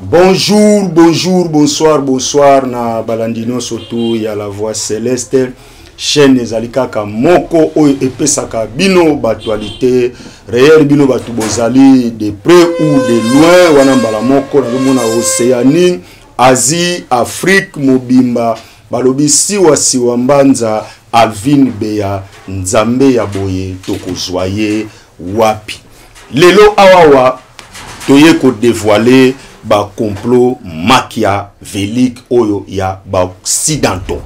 Bonjour, bonjour, bonsoir, bonsoir na balandino surtout ya la voix céleste chaîne ezalika ka moko oyo epesaka bino batualité réel bino batu bozali de près ou de loin wana mbala moko na mona Océanie, Asie, Afrique mobimba balobi siwa mbanza Alvin Beya Nzambe ya boye tokozwaye wapi lelo awawa toye ko dévoiler ba complot machiavélique oyo ya ba occidentaux.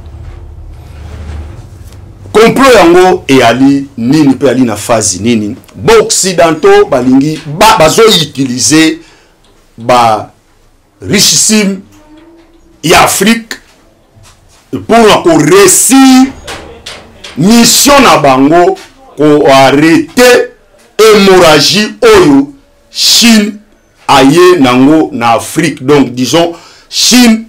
Complot yango e ali nini pe ali na phase nini ba occidentaux balingi bazo utiliser ba richissime ya Afrique pour ko réussir mission na bango ko arrêter hémorragie oyo Chine aye nango na Afrique. Donc disons Chine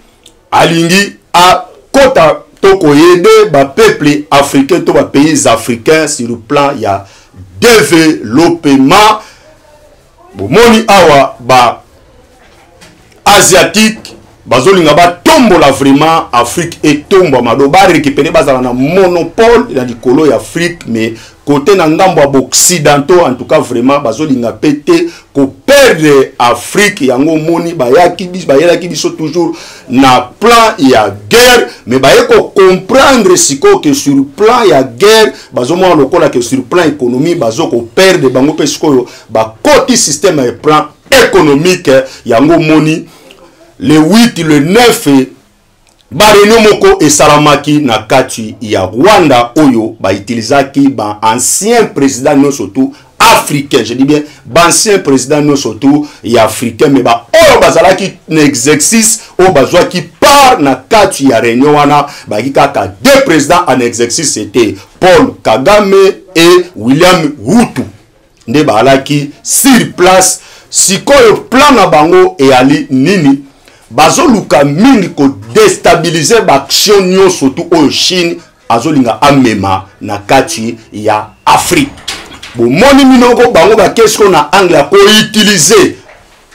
alingi a kota toko yede ba peuple africain to ba pays africains sur le plan ya développement bomoni awa ba asiatique bazolinga ba tombola vraiment Afrique et tomba mado ba récupérer bazala na monopole na likolo ya Afrique. Mais côté na ngambo ya occidentaux en tout cas vraiment bazolinga pété ko perdre Afrique yango moni bayaki biso toujours na plan ya guerre. Mais baye ko comprendre siko que sur le plan ya guerre bazomona lokola que sur le plan économique bazoko perdre bango pe siko ba côté système ya plan économique yango moni le 8 le 9 Bareno moko et Salamaki na kati ya Rwanda oyo ba utilizaki ba ancien président non surtout africain, je dis bien ba ancien président non surtout et africain, mais ba oyo bazalaki n'exercice o bazwa qui part na kati ya réunion wana ba kaka deux présidents en exercice, c'était Paul Kagame et William Ruto nde balaki sur place. Sikoyo plan na bango e ali nini bazoluka mingi ko déstabiliser l'action nyo surtout au Chine azolinga amema na kati ya Afrique. Bon moni minoko bango ba kesko na anglais ko utiliser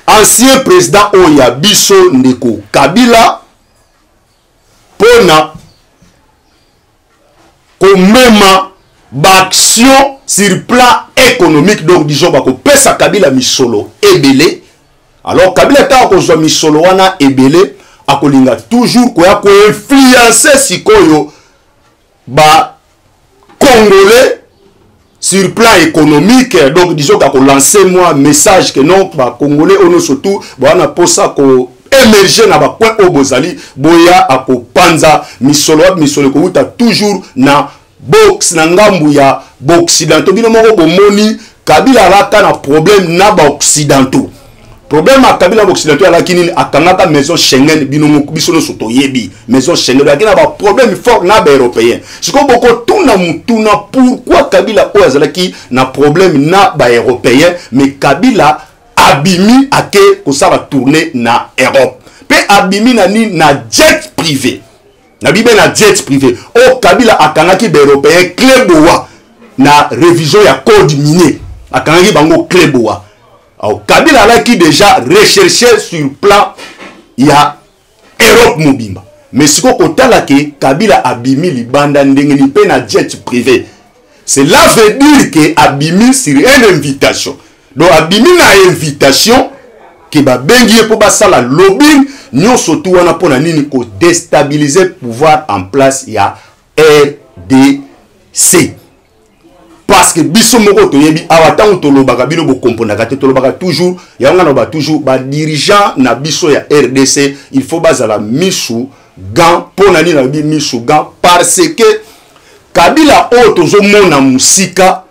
ancien président o ya biso ndeko Kabila pona ko mema ba action sur plan économique. Donc disons ba ko pesa Kabila misolo ebele. Alors Kabila ta ko zo misolo wana ebele akolinga toujours ko ya ko influencer sikoyo ba congolais sur plan économique. Donc disons ko lancer moi message que non ba congolais ono surtout bana posa ko émerger na ba point o bozali boya akopanza misolo ko uta toujours na box na ngambu ya occidentaux bino moko bomoni Kabila alaka na problème na ba occidentaux. Problème à Kabila occidentaux à la kini akangaka maison Schengen bino bisono soto yebi maison Schengen la kina ba problème fort na ba européen. Siko boko tuna mutuna pourquoi Kabila ozalaki na problème na ba européen, mais Kabila abimi ake ko sala tourner na Europe. Pe abimi na ni na jet privé. Na bibe na jet privé. O Kabila akangaki ba européen kleboa na révision ya code minier. Akangaki bango kleboa. Alors, Kabila là qui déjà recherché sur le plan il y a Europe mobimba. Mais ce qu'on là que Kabila abimi libanda ndengeni pe na jet privé. Cela veut dire que abimi sur une invitation. Donc abimi na invitation que ba bengi pour ba sala lobbying nyo surtout wana pona nini ko déstabiliser pouvoir en place il y a RDC. Parce que biso moko toyebi awatan tolobaka bino bo komponaka te tolobaka toujours ya ngana ba toujours ba dirigeant na biso ya RDC il faut bazala misu gant pona ni na bi misu gant parce que Kabila o tozo mona musika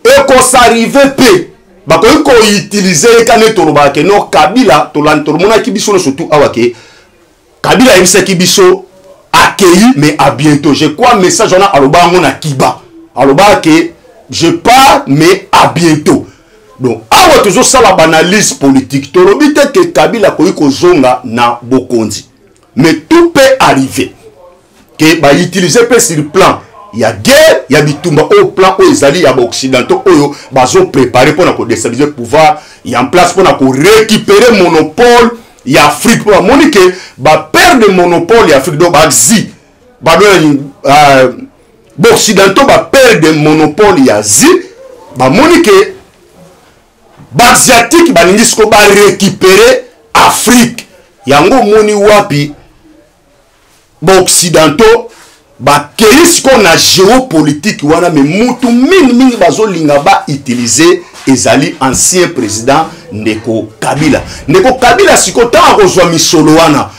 e ko s'arriver pe ba ko utiliser kané tolobaka ke no Kabila tolantolmona ki biso no surtout awake Kabila ebisa ki biso accueilli mais à bientôt. Je crois message on a aloba ngona kiba aloba ke je pars, mais à bientôt. Donc, awa toujours ça la analyse politique. Torobite que Kabila koiko zonga na bokondi. Mais tout peut arriver. Que ba utiliser pe sur le plan. Il y a guerre, il y a bitumba au plan où ils allaient, il y a occidentaux où ils ont préparé pour déstabiliser le pouvoir. Il y a en place pour récupérer le monopole ya Afrique pour monique ba perdre monopole ya Afrique donc ba Asie ba occidentaux ba perdre monopole ya Asie ba monique ba asiatique ba lingi ko ba récupérer Afrique yango moni wapi ba occidentaux ba keisi ko na géopolitique wana mais mutu mingi bazolinga ba utiliser ezali ancien président Ndeko Kabila. Ndeko Kabila siko ta kozwa misolo wana.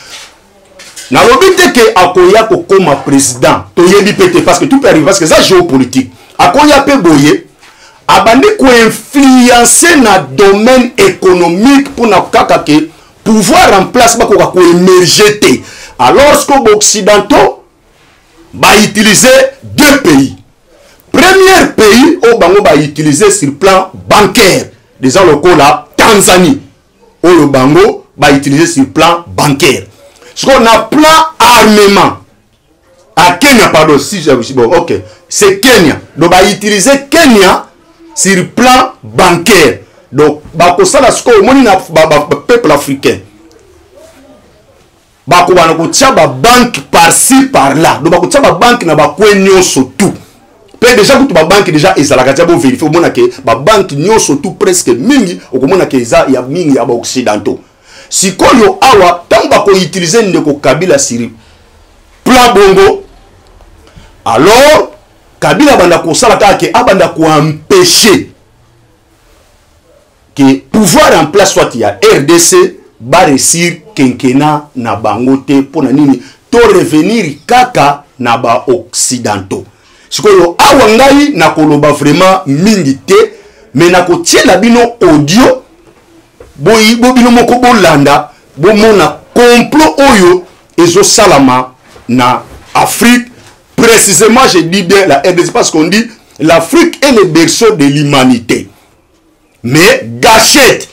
Na lobite ke akoya kokoma président. Toyebi pete parce que tout peut arriver parce que ça géopolitique. Akoya pe boye abandi ko influencer na domaine économique pour na kaka ke pouvoir en place ba ko émerger te. Alors que les occidentaux va utiliser deux pays. Premier pays au Bango va utiliser sur le plan bancaire. Déjà le cas là, Tanzanie. Au le Bango va utiliser sur le plan bancaire. Ce qu'on a plan armement. À Kenya, pardon, si j'ai bon, ok. C'est Kenya. Donc va utiliser Kenya sur le plan bancaire. Donc, bah, ça là, ce qu'on a peuple africain. Bako wana kotia ba banque par-ci par-là. Donc bako tia ba banque na ba kwe nyonso tout. Pe déjà kutu ba banque déjà ezalaka tia bo vérifier o mona ke ba banque nyonso tout presque mingi okomona ke eza ya mingi ya ba occidentaux. Sikoyo awa tant bako utiliser Ndeko Kabila siri plan bongo. Alors Kabila banda ko sala ka ke abanda ko empêcher que pouvoir en place soit ya RDC ba réussir kenkena na bangote pour na nini to revenir kaka na ba occidentaux. Sikoyo awa ngai na koloba vraiment mingi te mais na kotiela bino audio boyi bino moko bolanda bo mona complot oyo ezo salama na Afrique, précisément je dis bien la RDC parce qu'on dit l'Afrique est le berceau de l'humanité mais gâchette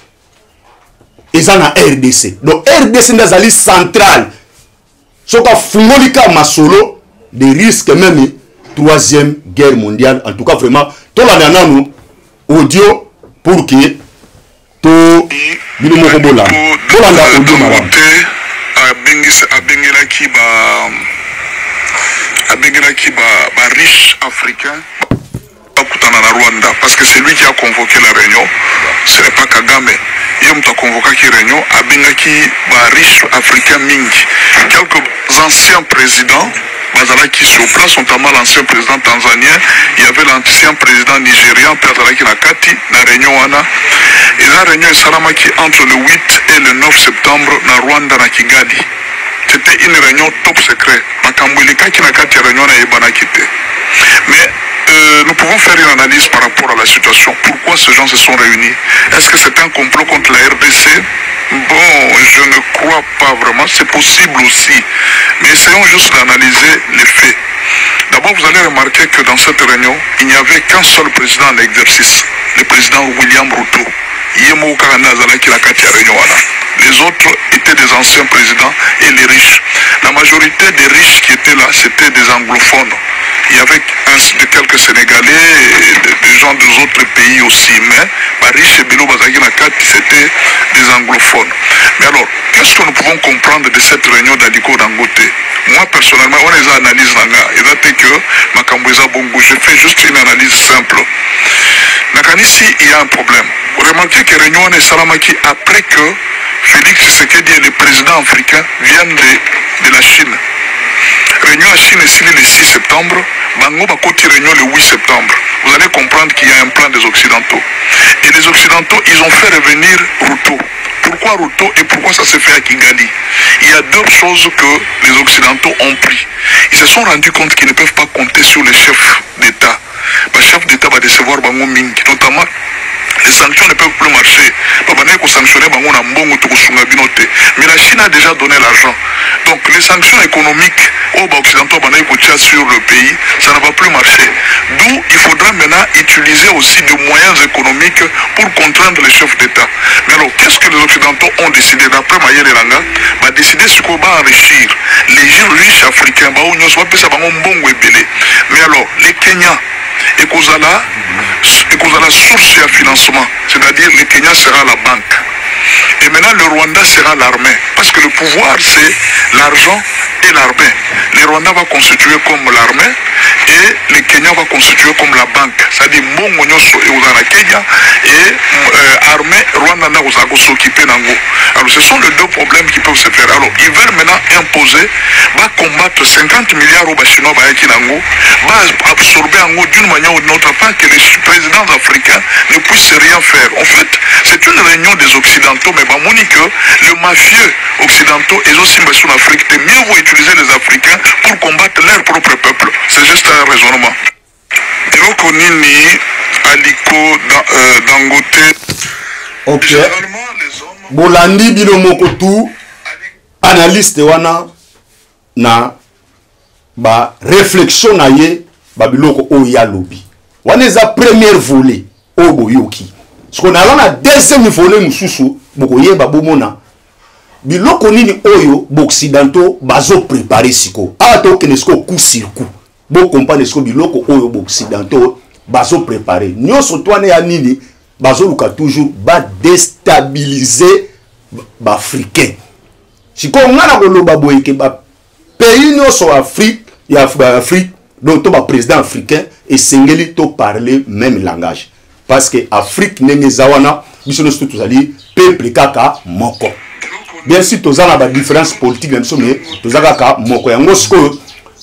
eza na RDC. Donc RDC ndazali central. Soka fungolika masolo des risques même troisième guerre mondiale. En tout cas vraiment tout la nananu audio pour que to bino moko bolanda. Bolanda audio malamu. Abengela ba riche africain na Rwanda parce que c'est lui qui a convoqué la réunion, ce n'est pas Kagame. Il a convoqué la réunion à Bengaki, riche africain mingi. Quelques anciens présidents, qui sur place, notamment l'ancien président tanzanien, il y avait l'ancien président nigérian, Pierre Nakati, la réunion Ana. Et la réunion Salamaki entre le 8 et le 9 septembre, na Rwanda, na Kigali. C'était une réunion top secret. Mais nous pouvons faire une analyse par rapport à la situation. Pourquoi ces gens se sont réunis? Est-ce que c'est un complot contre la RDC? Bon, je ne crois pas vraiment. C'est possible aussi. Mais essayons juste d'analyser les faits. D'abord, vous allez remarquer que dans cette réunion, il n'y avait qu'un seul président en exercice, le président William Ruto. Les autres étaient des anciens présidents et les riches. La majorité des riches qui étaient là, c'était des anglophones. Il y avait quelques Sénégalais et des gens des autres pays aussi. Mais les riches et Bilo Bazaki Nakati, c'était des anglophones. Mais alors, qu'est-ce que nous pouvons comprendre de cette réunion d'Aliko Dangote? Moi, personnellement, on les analyse je fais juste une analyse simple. Ici, il y a un problème. Vous remarquez que réunion est Salamaki après que Félix Tshisekedi et le président africain viennent de la Chine. Réunion à Chine est le 6 septembre, Bango Bakoti réunion le 8 septembre. Vous allez comprendre qu'il y a un plan des Occidentaux. Et les Occidentaux, ils ont fait revenir Ruto. Pourquoi Ruto et pourquoi ça se fait à Kigali? Il y a deux choses que les Occidentaux ont pris. Ils se sont rendus compte qu'ils ne peuvent pas compter sur les chefs d'État. Le chef d'État va décevoir Bango Ming, notamment les sanctions ne peuvent plus marcher. Mais la Chine a déjà donné l'argent. Donc les sanctions économiques aux occidentaux sur le pays, ça ne va plus marcher. D'où il faudra maintenant utiliser aussi des moyens économiques pour contraindre les chefs d'État. Mais alors, qu'est-ce que les occidentaux ont décidé? D'après Mayele Langa, va décider ce qu'on va enrichir les gens riches africains. Mais alors, les Kenyans, et qu'on a la source de financement, c'est-à-dire le Kenya sera la banque. Et maintenant, le Rwanda sera l'armée. Parce que le pouvoir, c'est l'argent et l'armée. Le Rwanda va constituer comme l'armée et le Kenya va constituer comme la banque. C'est-à-dire, Mbongo Nyoso et Ouzana Kenya et armée Rwanda n'a pas s'occuper d'Ango. Alors, ce sont les deux problèmes qui peuvent se faire. Alors, ils veulent maintenant imposer, va combattre 50 milliards au Chinois, va absorber Ango d'une manière ou d'une autre afin que les présidents africains ne puissent rien faire. En fait, c'est une réunion des Occidentaux, mais bah, Monique, le mafieux occidentaux et aussi en Afrique, c'est mieux vous utiliser les Africains pour combattre leur propre peuple. C'est juste un raisonnement. Eloko nini aliko Dangote. Ok. Bolandi bino moko tu analyste wana na ba réflexion na ye ba biloko o ya lobi. Wana eza première volet o boyoki. Ce qu'on a na deuxième volet mususu boko yeba bomona. Biloko nini oyo boccidentaux bazo préparer siko. A to kenesko coup sur coup. Bo comprendre ce que biloko oyo boccidentaux bazo préparer. Nyonso twane ya nini bazo luka toujours ba déstabiliser ba africain. Siko ngana ko loba boyeke ba pays nyonso Afrique ya Afrique donc to ba président africain et sengeli to parler même langage parce que Afrique nenge zawana biso no tout ali peuple kaka moko. Bien sûr tozana ba différence politique na biso mais tozaka ka moko yango siko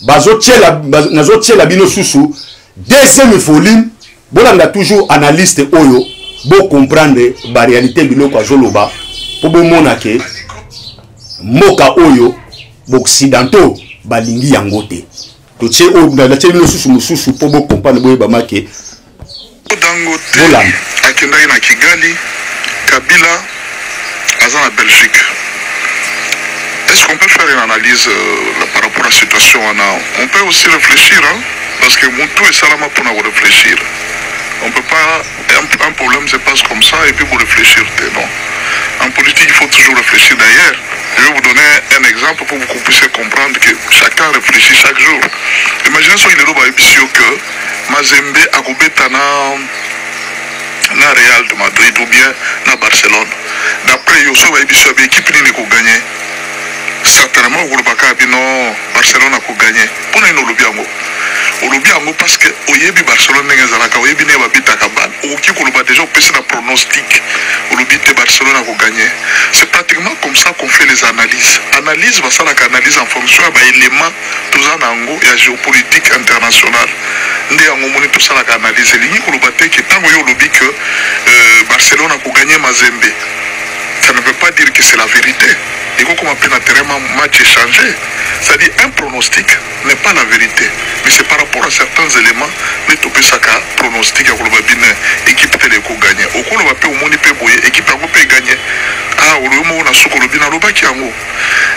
bazo tiela bino susu deuxième volume bolanda toujours analyste oyo bo comprendre ba réalité biloko azoloba po bo mona ke moka oyo boccidentaux balingi yango te to tche o na tche bino susu mususu po bo comprendre boye ba make Dangote akendaki na Kigali, Kabila aza na Belgique. Est-ce qu'on peut faire une analyse par rapport à la situation? On peut aussi réfléchir, hein, parce que mon tout est salama pour nous réfléchir. On peut pas, un problème se passe comme ça et puis vous réfléchir, non. En politique, il faut toujours réfléchir. D'ailleurs, je vais vous donner un exemple pour que vous puissiez comprendre que chacun réfléchit chaque jour. Imaginez si il est là que Mazembe a coupé na Real de Madrid ou bien na Barcelone. D'après Yosso, l'équipe qui a gagné. Certainement, Barcelone a gagné. Pourquoi il a gagné? Parce que au Barcelone déjà un pronostic Barcelone a gagné. C'est pratiquement comme ça qu'on fait les analyses. Analyse va ça la analyse en fonction des éléments tout ça et la géopolitique internationale. Ndé en moment tout ça la analyse. Ligny que tant que Barcelone a gagné Mazembe. Ça ne veut pas dire que c'est la vérité. Et comme on appelle un match échangé, c'est-à-dire un pronostic n'est pas la vérité. Mais c'est par rapport à certains éléments, mais tu peux savoir pronostic à l'équipe télé qui gagne. Au cours de l'équipe peut gagner. Ah,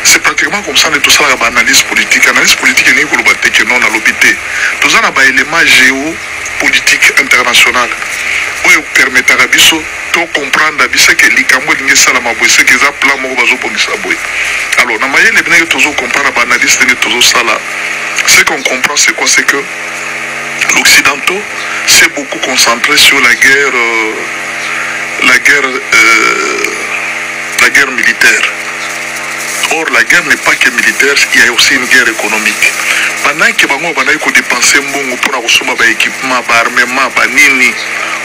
c'est pratiquement comme ça que tout ça a analyse politique. Analyse politique est que non à l'hôpital. Tout ça a un élément géopolitique international. Oui, permettre à Bisso de comprendre que l'Ikambo est salama boy, c'est que ça plan mo bazo pongisa boy. Alors, na maye les binaye toujours comprendre l'analyse de toujours ça là. Ce qu'on comprend c'est quoi? C'est que l'Occidentaux s'est beaucoup concentré sur la guerre militaire. Or, la guerre n'est pas que militaire, il y a aussi une guerre économique. Pendant que bango banayi ko dépenser mbongo pour akosoma ba équipement, ba armement, ba nini,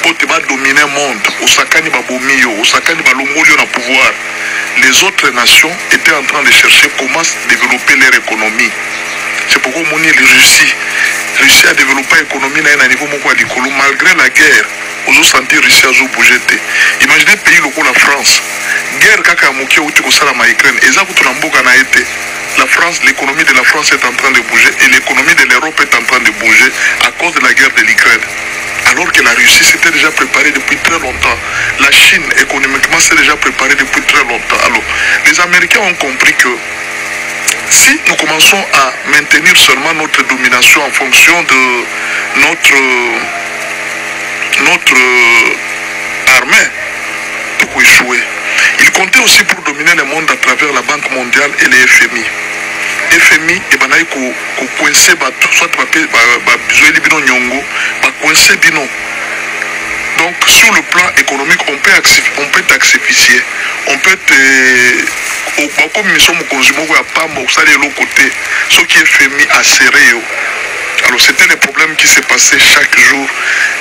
pour te dominer le monde, osakani ba bomio, osakani ba longolio na pouvoir. Les autres nations étaient en train de chercher comment développer leur économie. C'est pourquoi on a réussi à développer l'économie à un niveau malgré la guerre. Vous avez senti Russie à bouger. Imaginez un pays comme la France. Guerre kaka moki ou tu kosala ma Ukraine. Et ça vous na été. La France, l'économie de la France est en train de bouger et l'économie de l'Europe est en train de bouger à cause de la guerre de l'Ukraine. Alors que la Russie s'était déjà préparée depuis très longtemps. La Chine, économiquement, s'est déjà préparée depuis très longtemps. Alors, les Américains ont compris que si nous commençons à maintenir seulement notre domination en fonction de notre armée, pour échouer. Ils comptaient aussi pour dominer le monde à travers la Banque mondiale et les FMI. FMI et banaï ko coincer soit coincer bino. Donc sur le plan économique, on peut taxifier, on peut te... Comme nous sommes consumés, il n'y a pas de l'autre côté, ce qui est fait à serrer. Alors c'était le problème qui s'est passé chaque jour,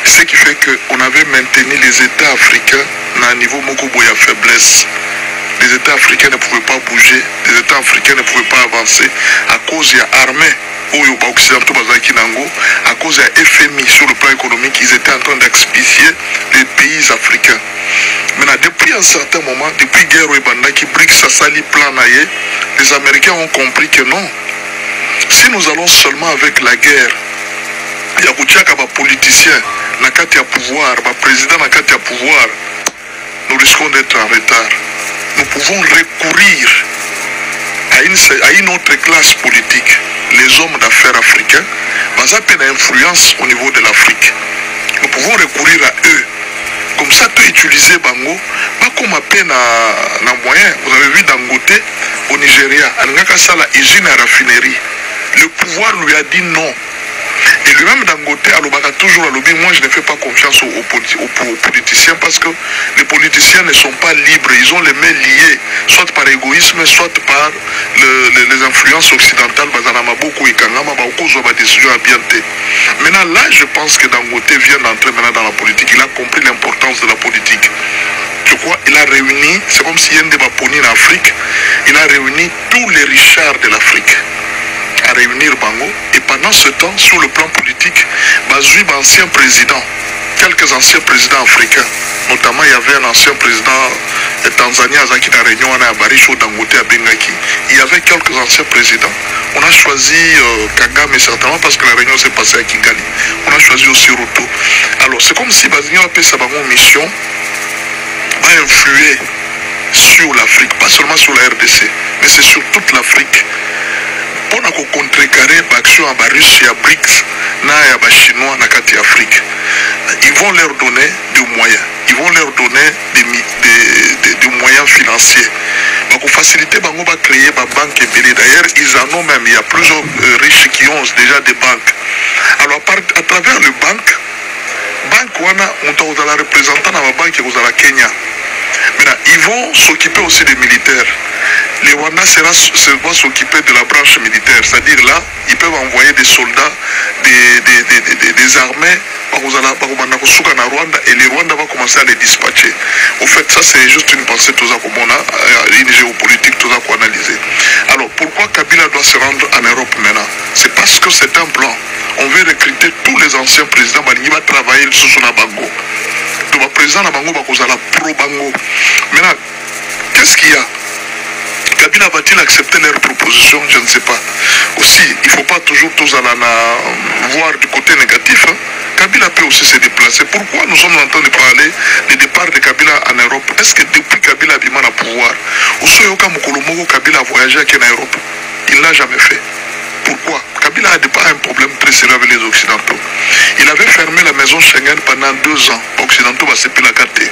ce qui fait qu'on avait maintenu les États africains à un niveau de faiblesse. Les États africains ne pouvaient pas bouger, les États africains ne pouvaient pas avancer à cause de l'armée occidentaux à cause de FMI sur le plan économique, ils étaient en train d'asphyxier les pays africains. Maintenant, depuis un certain moment, depuis la guerre Rwanda qui BRICS a sali plan, les Américains ont compris que non. Si nous allons seulement avec la guerre, il y a des politiciens, il y a pouvoir, des présidents, il y a pouvoir, nous risquons d'être en retard. Nous pouvons recourir à une autre classe politique, les hommes d'affaires africains, ils ont une influence au niveau de l'Afrique. Nous pouvons recourir à eux. Comme ça, tu utiliser Bango, pas comme à peine à moyen. Vous avez vu Dangote au Nigeria, à usine à raffinerie. Le pouvoir lui a dit non. Et lui-même Dangote a toujours à lobby. Moi, je ne fais pas confiance aux politiciens parce que les politiciens ne sont pas libres. Ils ont les mains liées, soit par égoïsme, soit par les influences occidentales. Maintenant, là, je pense que Dangote vient d'entrer maintenant dans la politique. Il a compris l'importance de la politique. Je crois qu'il a réuni, c'est comme s'il y a un débat poni en Afrique, il a réuni tous les richards de l'Afrique à réunir Bango. Et pendant ce temps, sur le plan politique, Bazoui, ancien président, quelques anciens présidents africains, notamment il y avait un ancien président tanzanien Zaki da Réunion à Barisho Dangote à Bengaki. Il y avait quelques anciens présidents. On a choisi Kagame certainement parce que la réunion s'est passée à Kigali. On a choisi aussi Ruto. Alors c'est comme si Bazigno a fait sa mission va influer sur l'Afrique, pas seulement sur la RDC, mais c'est sur toute l'Afrique. On a contrecarré l'action à Russie, à BRICS, à Chinois, à Afrique. Ils vont leur donner des moyens. Ils vont leur donner des moyens financiers. Pour faciliter, on va créer des banques. D'ailleurs, ils en ont même. Il y a plusieurs riches qui ont déjà des banques. Alors, à travers les banques, on a la représentante dans la banque qui est à Kenya. Maintenant, ils vont s'occuper aussi des militaires. Les Rwandais vont s'occuper de la branche militaire. C'est-à-dire là, ils peuvent envoyer des soldats, des armées à Rwanda et les Rwandais vont commencer à les dispatcher. Au fait, ça c'est juste une pensée une géopolitique qu'on a analysée. Alors pourquoi Kabila doit se rendre en Europe maintenant? C'est parce que c'est un plan. On veut recruter tous les anciens présidents qui vont travailler sur son Bango. Donc le président Bango va causer la pro-Bango. Maintenant, qu'est-ce qu'il y a? Kabila va-t-il accepter leurs propositions? Je ne sais pas. Aussi, il ne faut pas toujours tous voir du côté négatif. Hein. Kabila peut aussi se déplacer. Pourquoi nous sommes en train de parler du départ de Kabila en Europe? Est-ce que depuis Kabila a eu mal à pouvoir, Kabila a voyagé en Europe? Il ne l'a jamais fait. Pourquoi? Kabila a pas un problème très sérieux avec les Occidentaux. Il avait fermé la maison Schengen pendant 2 ans. Les Occidentaux va se pilacater.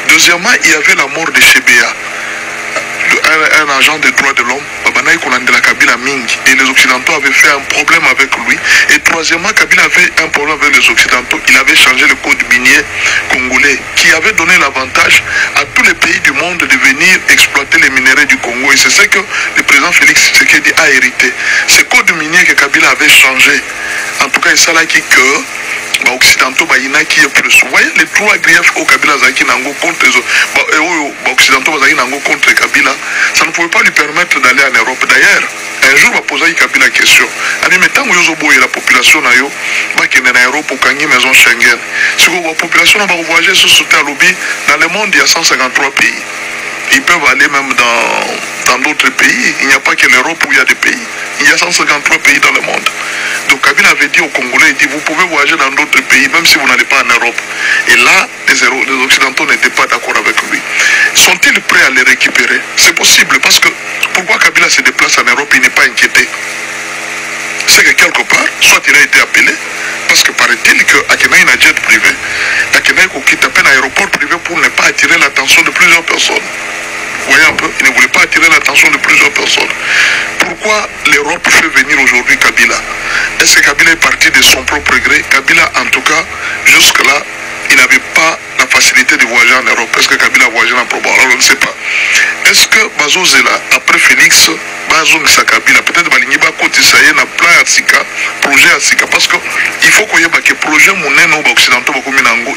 Deuxièmement, il y avait la mort de Chebea. Un agent des droits de l'homme, et les Occidentaux avaient fait un problème avec lui. Et troisièmement, Kabila avait un problème avec les Occidentaux. Il avait changé le code minier congolais qui avait donné l'avantage à tous les pays du monde de venir exploiter les minéraux du Congo. Et c'est ce que le président Félix Tshisekedi a hérité. Ce code minier que Kabila avait changé, en tout cas, c'est là que Occidentaux qui est plus. Vous voyez les 3 griefs au Kabila Zaki Nango contre les Occidentaux contre Kabila, ça ne pouvait pas lui permettre d'aller en Europe. D'ailleurs, un jour, on va poser à Kabila la question. Il mais tant que la population va en Europe pour gagner maison Schengen. Si la population va voyager sur ce lobby, dans le monde, il y a 153 pays. Ils peuvent aller même dans d'autres pays. Il n'y a pas que l'Europe où il y a des pays. Il y a 153 pays dans le monde. Donc Kabila avait dit aux Congolais, il dit, vous pouvez voyager dans d'autres pays, même si vous n'allez pas en Europe. Et là, les Occidentaux n'étaient pas d'accord avec lui. Sont-ils prêts à les récupérer? C'est possible, parce que pourquoi Kabila se déplace en Europe, il n'est pas inquiété? C'est que quelque part, soit il a été appelé, parce que paraît-il qu'Akenaï n'a jet privé. Akenaï quitte à peine un aéroport privé pour ne pas attirer l'attention de plusieurs personnes. Vous voyez un peu, il ne voulait pas attirer l'attention de plusieurs personnes. Pourquoi l'Europe fait venir aujourd'hui Kabila? Est-ce que Kabila est parti de son propre gré? Kabila, en tout cas, jusque-là, il n'avait pas la facilité de voyager en Europe. Est-ce que Kabila a voyagé en Proba? Alors on ne sait pas. Est-ce que Bazo Zela, après Félix, Bazo Misa Kabila, peut-être Balingiba Koti Saye, na plan Atsika, projet Atsika, parce que il faut qu'on y ait que projet Mouneno Occidentaux,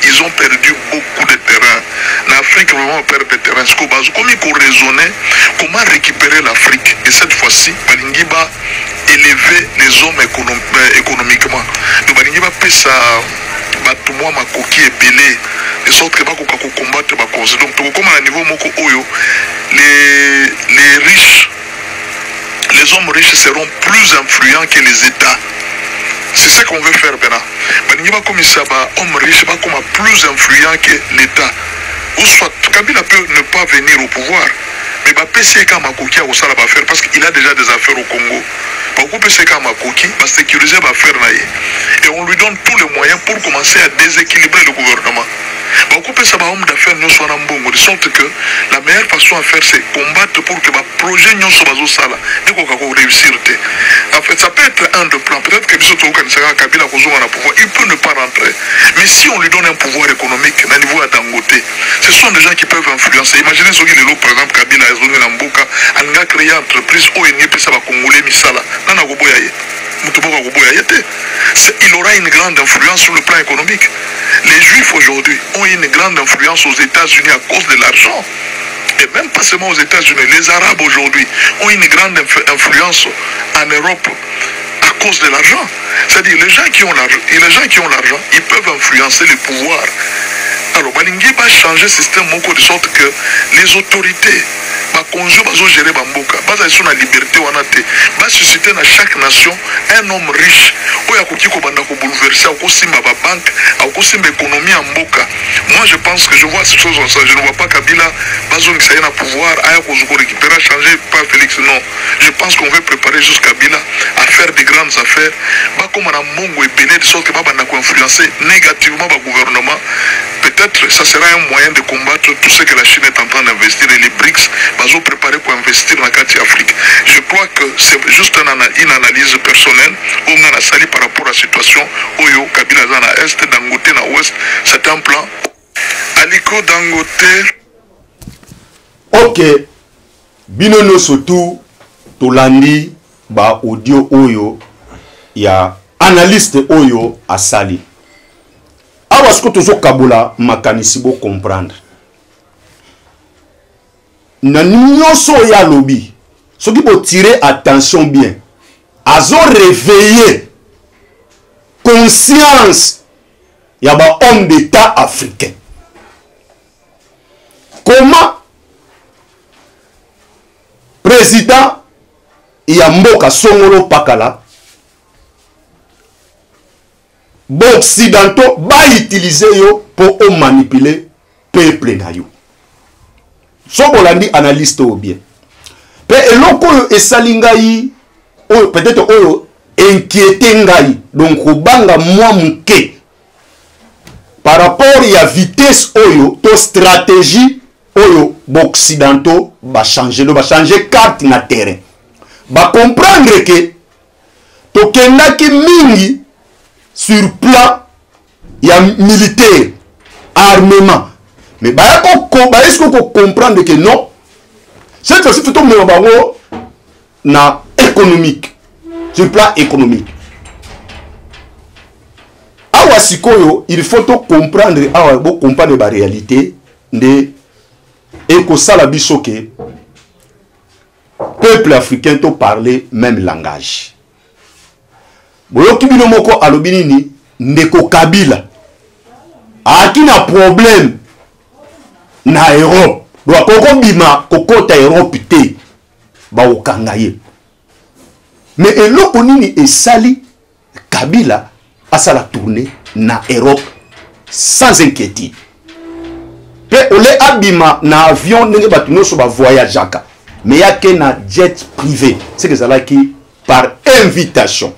ils ont perdu beaucoup de terrain. En Afrique, vraiment, on perd des terrains. Comment il faut raisonner, comment récupérer l'Afrique? Et cette fois-ci, Balingiba élever les hommes économiquement. Donc Balingiba peut ça. Batumwa makoki ebele de sorte que bakoka ko combattre ba cause. Donc comme à niveau moko oyo les riches, les hommes riches seront plus influents que les États. C'est ça qu'on veut faire maintenant. Baningi ba comme ça ba hommes riches ba comme plus influents que l'État. Ou soit Kabila peut ne pas venir au pouvoir, mais ba PC ka makoki a osala ba faire parce qu'il a déjà des affaires au Congo. Beaucoup de ces Makoki va sécuriser va faire et on lui donne tous les moyens pour commencer à déséquilibrer le gouvernement. Beaucoup de ces hommes d'affaires ne soient pas bons, de sorte que la meilleure façon à faire c'est combattre pour que le projet ne soit pas sala et qu'on réussir. En fait, ça peut être un de plans. Peut-être que Kabila pouvoir, il peut ne pas rentrer. Mais si on lui donne un pouvoir économique à niveau à Dangote, ce sont des gens qui peuvent influencer. Imaginez ce qu'il est par exemple Kabila a Mboka, on a créé une entreprise où il n'y a pas de Congolais Misala. Il aura une grande influence sur le plan économique. Les Juifs aujourd'hui ont une grande influence aux États-Unis à cause de l'argent. Et même pas seulement aux États-Unis, les Arabes aujourd'hui ont une grande influence en Europe à cause de l'argent. C'est-à-dire les gens qui ont l'argent, ils peuvent influencer le pouvoir. Alors, Balingi va changer le système de sorte que les autorités va gérer Bamboka, va sur la liberté va susciter dans chaque nation un homme riche où il y a bouleverser la banque, l'économie en Mboka. Moi je pense que je vois ces choses comme ça. Je ne vois pas Kabila va pouvoir récupérer, changer, pas Félix, non. Je pense qu'on veut préparer juste Kabila à faire des grandes affaires. Comme on a Mongo et Béné, de sorte que va influencer négativement le gouvernement. Peut-être ça sera un moyen de combattre tout ce que la Chine est en train d'investir et les BRICS va préparer pour investir dans la carte Afrique. Je crois que c'est juste une analyse personnelle où on a sali par rapport à la situation où Kabila dans l'Est, Dangote dans l'Ouest, c'est un plan. Aliko Dangote. Ok. Binono surtout, Tolandi, ba audio oyo, ya analyste oyo a sali. Awa ce que toujours Kabola makanisi bo comprendre. Na nyonso ya lobby. Ce qui peut tirer attention bien. Azo réveiller conscience ya ba homme d'état africain. Comment président ya mboka Songolo Pakala occidentaux va utiliser yo pour manipuler peuple na yo. So bolandi analyste ou bien. Pe eloko yo esalingai o peut-être oyo inquiété ngai donc obanga moi muke par rapport ya vitesse oyo to stratégie oyo occidentaux va changer carte na terrain. Ba comprendre que to kendaki mingi sur plan ya militaire, armement. Mais est-ce qu'on peut comprendre que non? Cette fois-ci, tout le monde na économique, sur plan économique. Awa sikoyo, il faut comprendre, comprendre la réalité de ekosala biso ke peuple africain to parler même langage. Boyoki bino moko alobini ni ndeko Kabila akina problème na Europe. Do akoko bima kokota Europe te ba okangaye. Mais eloko nini esali Kabila asala tourner na Europe sans inquiétude. Pe ole abima na avion ndenge batu nyonso ba voyageaka. Mais yake na jet privé. C'est que ça là qui par invitation.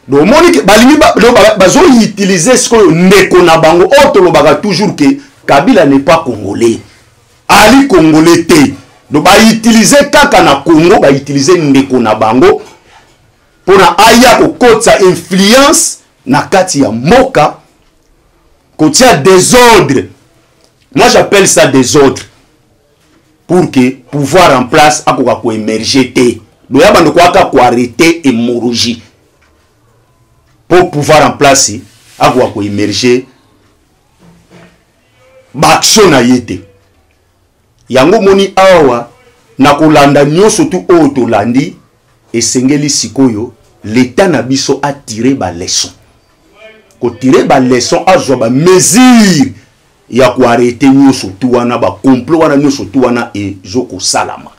Donc monique balimi bazo utiliser ce que ndeko na bango otolobaka toujours que Kabila n'est pas congolais. Ali congolais te. Donc ba utiliser kaka na Congo ba utiliser ndeko na bango pour na aya ko kotsa influence na kati ya moka Quand il y a désordre, moi j'appelle ça désordre. Pour que pouvoir en place a ko émerger té. Do ya bando ko arrêter hémorragie. Pour pouvoir en place a ko émerger ba action na yete. Yango moni awa na kolanda nyoso tu o to landi esengeli sikoyo l'état na biso a tiré ba leçon. Ko tirer ba leçon a zo ba mesure ya ko arrêter nyoso tu wana ba complot wana nyoso tu wana e joko salama.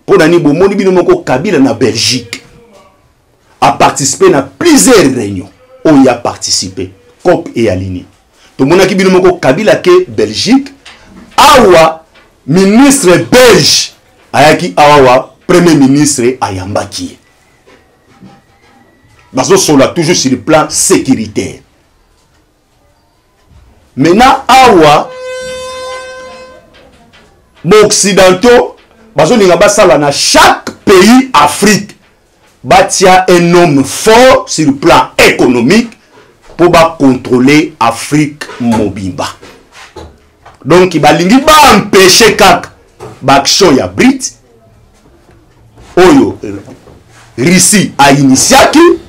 Pona ni bo moni bino moko Kabila na Belgique a participé na plusieurs réunions où il a participé COP et aligné. To mona ki bino moko Kabila ke Belgique awa ministre belge ayaki awa premier ministre ayambaki. Bazo sola toujours sur le plan sécuritaire. Maintenant awa occidentaux bazo linga basala na chaque pays Afrique batia un homme fort sur le plan économique pour contrôler Afrique mobimba. Donc il va empêcher kak l'action ya Brit oyo Russie a initié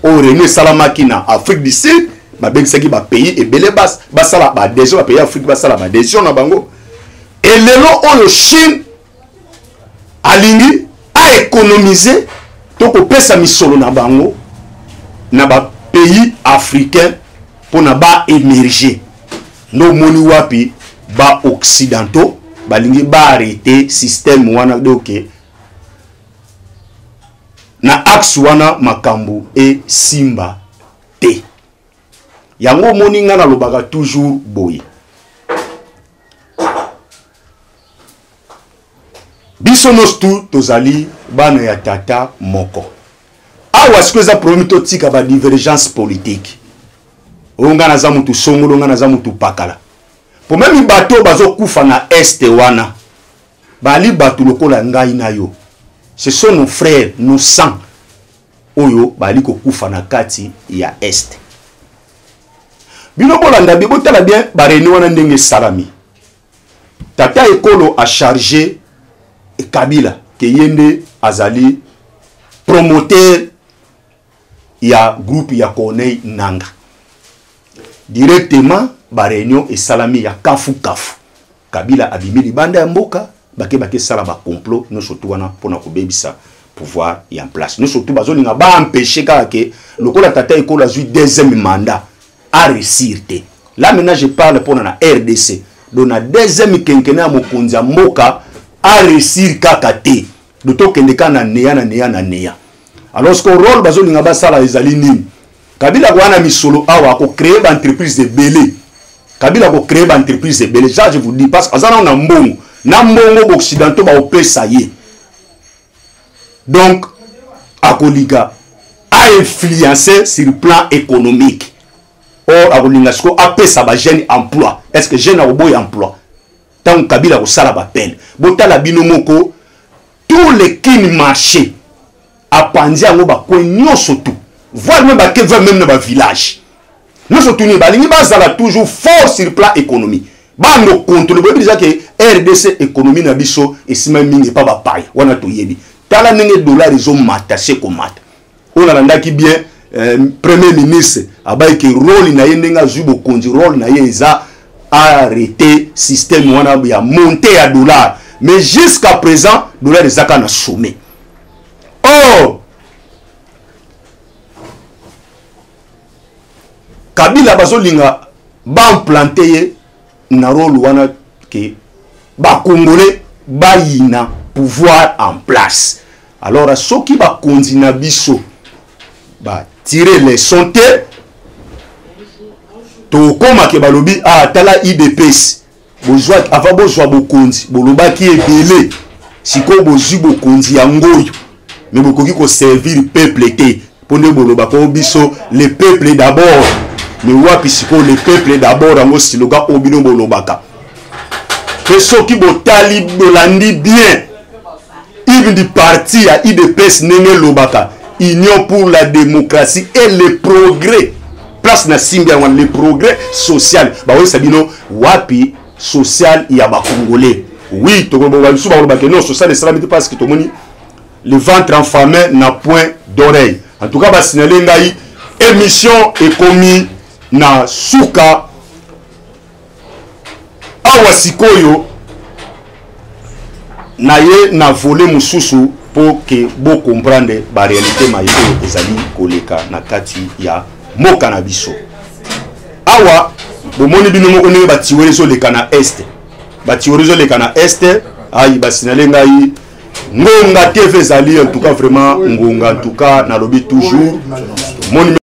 au René Salamaki na Afrique du Sud ba bengisaki ba pays et belé bas basala ba décision ba pays Afrique basala ba décision na bango et lelo oyo Chine alingi a économiser to ko pesa misolo na bango na ba pays africains pour na ba émerger no moni wapi ba occidentaux balingi ba arrêter système wana donc na axe wana makambu et simba te yango moni nga na lobaka toujours boye biso nostu tozali bana ya tata moko awa siko eza problème totika ba divergence politique onga na za mutu songolo nga na za mutu pakala pour même bato bazo kufa na este wana bali bato lokola ngai na yo ce sont nos frères nos sangs oyo bali ko kufa na kati ya este bino bolanda bi botala bien ba réunion wana ndenge salami tata ekolo a chargé Kabila ke yende azali promoteur ya groupe ya Corneille Nanga directement ba réunion et salami ya kafu Kabila abimili banda ya mboka bake sala ba complot no surtout wana pona ko bebisa pouvoir y en place no surtout bazoli nga ba empêcher ka ke lokola tata ekola zui deuxième mandat à réussir. Là maintenant je parle pour la RDC donc na deuxième quinquennat mokonzi mboka à réussir kakate doto kendeka na neya alors ce qu'on rôle bazoli nga ba sala ezali nini Kabila wana misolo awa ko créer ba entreprise de belé Kabila ko créer ba entreprise de belé ça je vous dis parce que azana na mbongo occidentaux ba opesa ye donc akoliga a influencé sur le plan économique or akoliga sko apesa ba jeune emploi est-ce que jeune a boy emploi tant Kabila ko sala ba peine botala bino moko tous les kin marché a pandi ngo ba ko nyoso tout voir même ba ke même na ba village nyoso tout ni ba lingi ba zala toujours fort sur le plan économique ba no contrôle bo bisa que RDC économie na biso et sima mingi pa ba paye wana to yebi tala nenge dollar izo mata se ko mata on a ndaki bien premier ministre abai ke rôle na yenga zubo konzi rôle na yeza arrêter système wana ya monter à dollar mais jusqu'à présent dollar ezaka na sommet oh Kabila bazolinga ba implanter na rôle wana ke ba congolais ba yina pouvoir en place alors à ceux qui va continuer biso ba tirer les sontés to koma ke balobi ah tala IDPS bozwa avant bozwa bokonzi boloba ki ebele siko bozwi bokonzi ya ngoyo mais bokoki ko servir peuple té pone boloba ko biso le peuple d'abord mais wapi siko le peuple d'abord ngo siloga obino bolobaka que ceux qui botali bolandi bien il du parti à IDPS Nenge Lobaka Union pour la démocratie et le progrès place na simbi les progrès social ba oui sabino wapi social ya ba congolais oui to ba biso ba non social et salamité parce que to moni le ventre enfamé n'a point d'oreille en tout cas ba signaler ngai émission est commis na suka awa sikoyo na ye na voler mususu pour que bo comprendre ba réalité mayo ezali koleka na kati ya moka na biso awa bomoni bino moko ne ba tiwerezo leka na est ba tiwerezo leka na est ayi ba signaler ngai ngonga TV ezali en tout cas vraiment ngonga en tout cas na lobi toujours moni